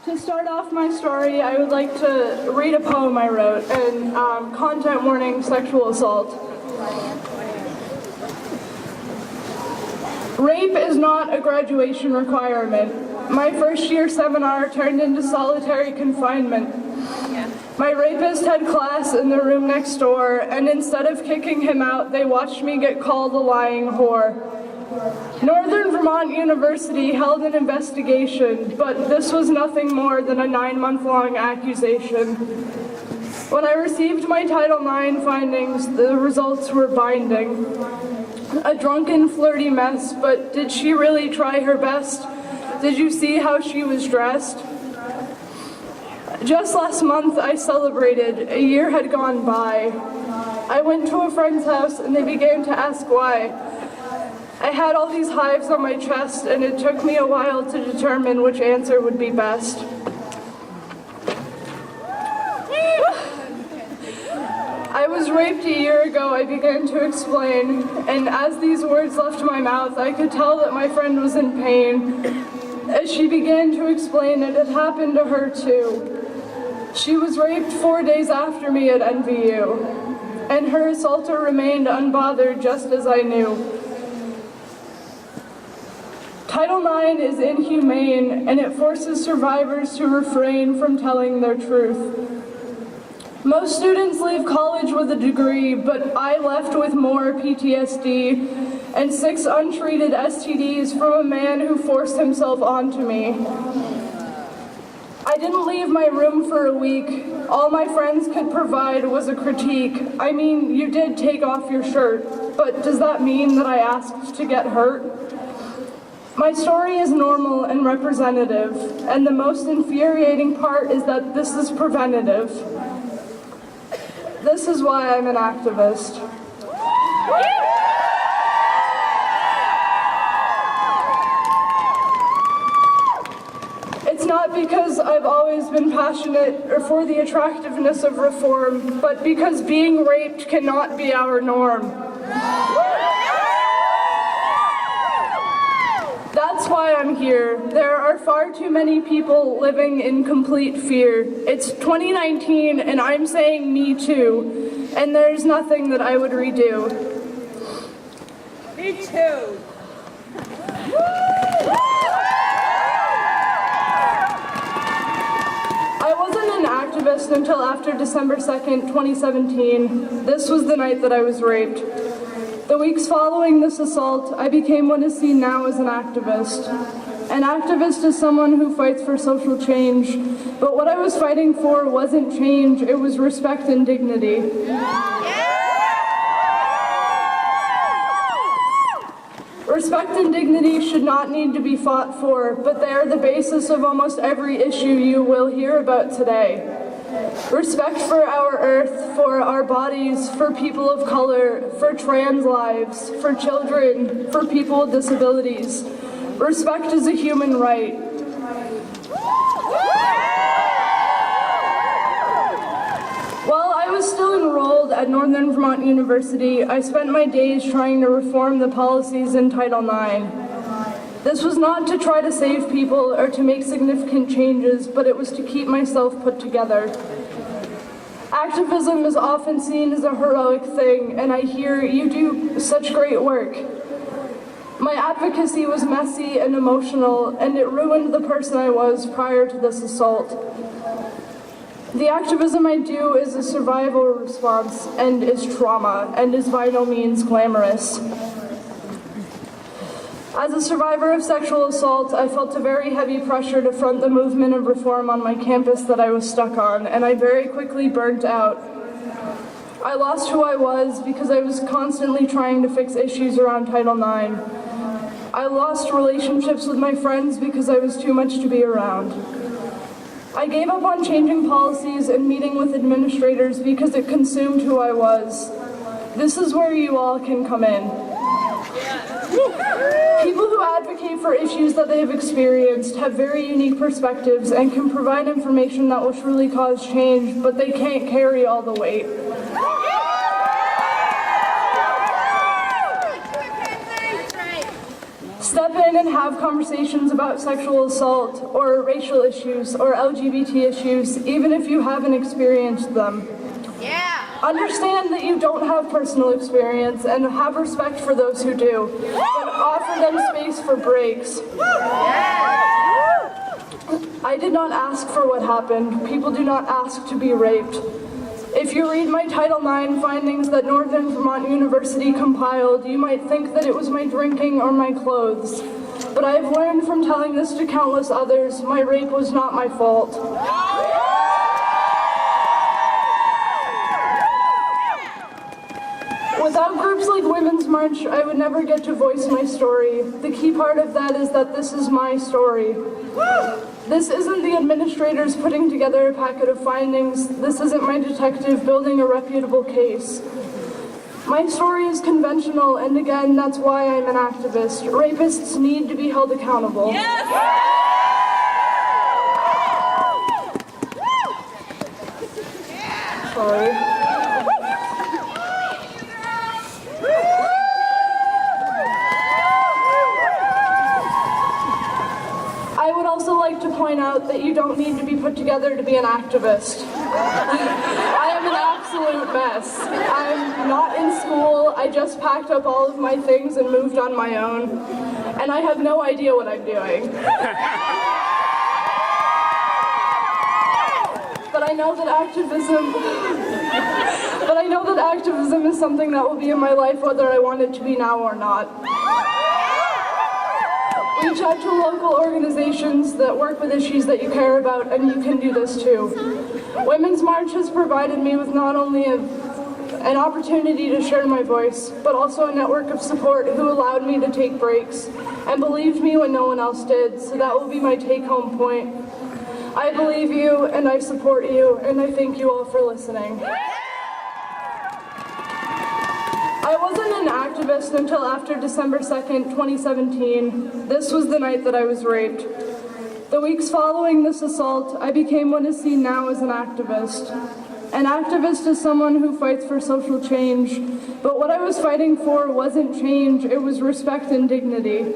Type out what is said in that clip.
To start off my story, I would like to read a poem I wrote, and content warning, sexual assault. Rape is not a graduation requirement. My first year seminar turned into solitary confinement. My rapist had class in the room next door, and instead of kicking him out, they watched me get called a lying whore. Northern Vermont University held an investigation, but this was nothing more than a 9-month-long accusation. When I received my Title IX findings, the results were binding. A drunken, flirty mess, but did she really try her best? Did you see how she was dressed? Just last month, I celebrated. A year had gone by. I went to a friend's house, and they began to ask why. I had all these hives on my chest, and it took me a while to determine which answer would be best. I was raped a year ago, I began to explain, and as these words left my mouth, I could tell that my friend was in pain. As she began to explain, it had happened to her too. She was raped 4 days after me at NVU, and her assaulter remained unbothered just as I knew. Title IX is inhumane, and it forces survivors to refrain from telling their truth. Most students leave college with a degree, but I left with more PTSD and 6 untreated STDs from a man who forced himself onto me. I didn't leave my room for a week. All my friends could provide was a critique. I mean, you did take off your shirt, but does that mean that I asked to get hurt? My story is normal and representative, and the most infuriating part is that this is preventative. This is why I'm an activist. It's not because I've always been passionate or for the attractiveness of reform, but because being raped cannot be our norm. That's why I'm here. There are far too many people living in complete fear. It's 2019 and I'm saying me too, and there's nothing that I would redo. Me too. I wasn't an activist until after December 2nd, 2017. This was the night that I was raped. The weeks following this assault, I became what is seen now as an activist. An activist is someone who fights for social change, but what I was fighting for wasn't change, it was respect and dignity. Respect and dignity should not need to be fought for, but they are the basis of almost every issue you will hear about today. Respect for our earth, for our bodies, for people of color, for trans lives, for children, for people with disabilities. Respect is a human right. While I was still enrolled at Northern Vermont University, I spent my days trying to reform the policies in Title IX. This was not to try to save people or to make significant changes, but it was to keep myself put together. Activism is often seen as a heroic thing, and I hear you do such great work. My advocacy was messy and emotional, and it ruined the person I was prior to this assault. The activism I do is a survival response and is trauma, and is by no means glamorous. As a survivor of sexual assault, I felt a very heavy pressure to front the movement of reform on my campus that I was stuck on, and I very quickly burnt out. I lost who I was because I was constantly trying to fix issues around Title IX. I lost relationships with my friends because I was too much to be around. I gave up on changing policies and meeting with administrators because it consumed who I was. This is where you all can come in. People who advocate for issues that they have experienced have very unique perspectives and can provide information that will truly cause change, but they can't carry all the weight. Step in and have conversations about sexual assault or racial issues or LGBT issues, even if you haven't experienced them. Yeah. Understand that you don't have personal experience and have respect for those who do, but offer them space for breaks. I did not ask for what happened. People do not ask to be raped. If you read my Title IX findings that Northern Vermont University compiled, you might think that it was my drinking or my clothes. But I have learned from telling this to countless others, my rape was not my fault. Without groups like Women's March, I would never get to voice my story. The key part of that is that this is my story. This isn't the administrators putting together a packet of findings. This isn't my detective building a reputable case. My story is conventional, and again, that's why I'm an activist. Rapists need to be held accountable. Yes! Sorry. I would also like to point out that you don't need to be put together to be an activist. I am an absolute mess. I'm not in school. I just packed up all of my things and moved on my own. And I have no idea what I'm doing. But I know that activism is something that will be in my life whether I want it to be now or not. Reach out to local organizations that work with issues that you care about, and you can do this too. Women's March has provided me with not only an opportunity to share my voice, but also a network of support who allowed me to take breaks and believed me when no one else did, so that will be my take-home point. I believe you, and I support you, and I thank you all for listening. I wasn't an activist until after December 2nd, 2017. This was the night that I was raped. The weeks following this assault, I became what is seen now as an activist. An activist is someone who fights for social change, but what I was fighting for wasn't change, it was respect and dignity.